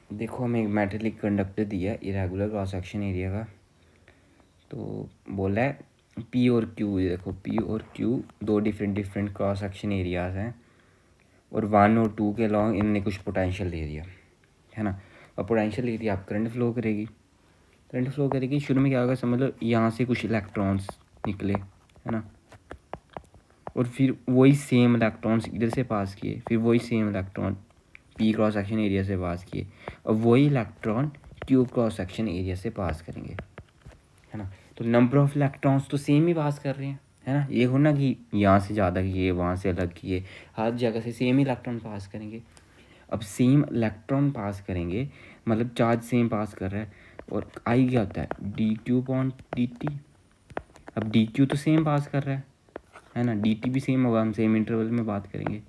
देखो हमें एक मेटेलिक कंडक्टर दिया है इरेगुलर क्रॉस सेक्शन एरिया का, तो बोला है पी और क्यू। देखो पी और क्यू दो डिफरेंट क्रॉस सेक्शन एरियाज़ हैं और 1 और 2 के अलॉन्ग इनने कुछ पोटेंशियल दे दिया है ना। और पोटेंशियल एरिया आप करंट फ्लो करेगी। शुरू में क्या होगा, समझ लो यहाँ से कुछ इलेक्ट्रॉन्स निकले है ना, और फिर वही सेम इलेक्ट्रॉन्स इधर से पास किए, फिर वही same electron P cross section area से पास किए, और वही electron Q cross section area से पास करेंगे है ना। तो नंबर ऑफ इलेक्ट्रॉन्स तो सेम ही पास कर रहे हैं है ना। ये हो ना कि यहाँ से ज़्यादा किए, वहाँ से अलग किए, हर जगह से सेम इलेक्ट्रॉन पास करेंगे। अब सेम इलेक्ट्रॉन पास करेंगे मतलब चार्ज सेम पास कर रहा है, और आई क्या होता है D Q point D T. अब डी क्यू तो सेम पास कर रहा है ना, डी टी भी सेम होगा, हम सेम इंटरवल में बात करेंगे।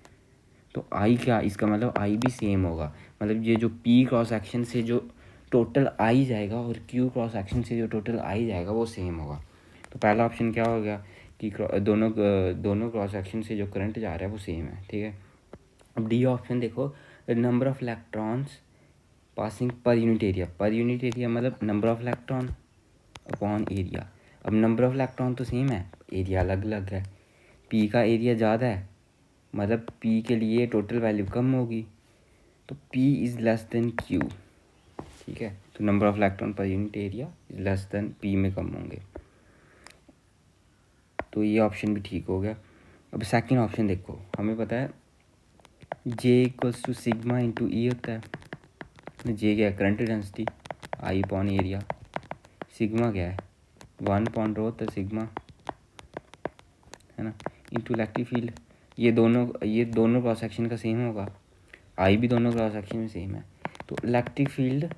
तो आई क्या, इसका मतलब आई भी सेम होगा, मतलब ये जो पी क्रॉस सेक्शन से जो टोटल आई जाएगा और क्यू क्रॉस सेक्शन से जो टोटल आई जाएगा वो सेम होगा। तो पहला ऑप्शन क्या हो गया कि दोनों क्रॉस सेक्शन से जो करंट जा रहा है वो सेम है, ठीक है। अब डी ऑप्शन देखो, number of electrons passing per unit area मतलब number of electron upon area. अब नंबर ऑफ इलेक्ट्रॉन तो सेम है, एरिया अलग अलग है। पी का एरिया ज़्यादा है मतलब पी के लिए टोटल वैल्यू कम होगी, तो P is less than Q, ठीक है। तो नंबर ऑफ इलेक्ट्रॉन पर unit area is less than P में कम होंगे, तो ये ऑप्शन भी ठीक हो गया। अब सेकंड ऑप्शन देखो, हमें पता है जे इक्वल्स टू सिग्मा इंटू ई होता है। जे क्या है, करंट डेंसिटी, आई अपॉन एरिया। सिग्मा क्या है, 1 होता है सिग्मा है ना, इंटू इलेक्ट्रिक फील्ड। ये दोनों क्रॉस सेक्शन का सेम होगा, आई भी दोनों क्रॉस सेक्शन में सेम है, तो इलेक्ट्रिक फील्ड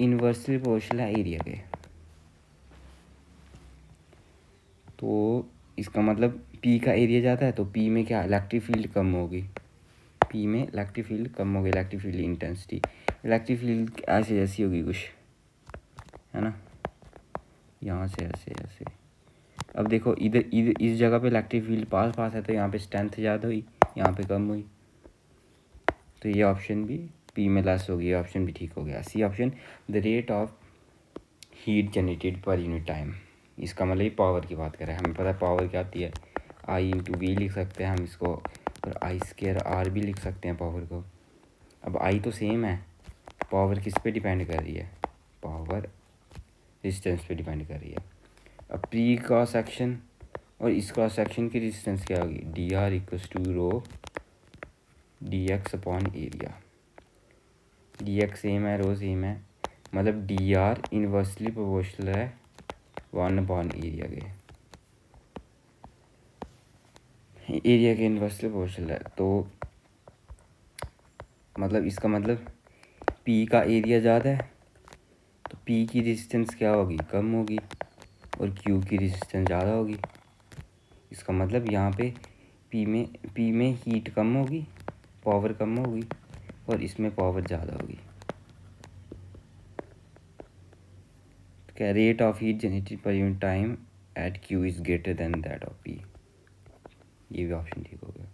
इन्वर्सली प्रोपोर्शनल है एरिया के। तो इसका मतलब पी का एरिया ज़्यादा है तो पी में क्या इलेक्ट्रिक फील्ड कम होगी, पी में इलेक्ट्रिक फील्ड कम होगी, electric field intensity, electric field ऐसे जैसी होगी कुछ है ना, यहाँ से ऐसे ऐसे। अब देखो इधर इधर इस जगह पे इलेक्ट्रिक फील्ड पास है तो यहाँ पे स्ट्रेंथ ज़्यादा हुई, यहाँ पे कम हुई, तो ये ऑप्शन भी पी में लेस होगी, ये ऑप्शन भी ठीक हो गया। C option, the rate of heat generated per unit time. इसका मतलब ये पावर की बात करें, हमें पता है पावर क्या आती है, आई इंटू वी लिख सकते हैं हम इसको, और आई स्केयर आर भी लिख सकते हैं पावर को। अब आई तो सेम है, पावर किस पे डिपेंड कर रही है, पावर रेजिस्टेंस पे डिपेंड कर रही है। अब प्री क्रॉस सेक्शन और इस क्रॉस सेक्शन की रेजिस्टेंस क्या होगी, D R equals to rho D X upon area. D X same है, रो सेम है, मतलब डी आर इन्वर्सली प्रोपोर्शनल है 1/एरिया के, एरिया के इन्वर्सली प्रोपोर्शनल है। तो मतलब इसका मतलब पी का एरिया ज़्यादा है तो पी की रेजिस्टेंस क्या होगी, कम होगी, और क्यू की रेजिस्टेंस ज़्यादा होगी। इसका मतलब यहाँ पे पी में हीट कम होगी, पावर कम होगी, और इसमें पावर ज़्यादा होगी। तो क्या rate of heat generated per unit time at Q is greater than that of P, ये भी ऑप्शन ठीक हो गया।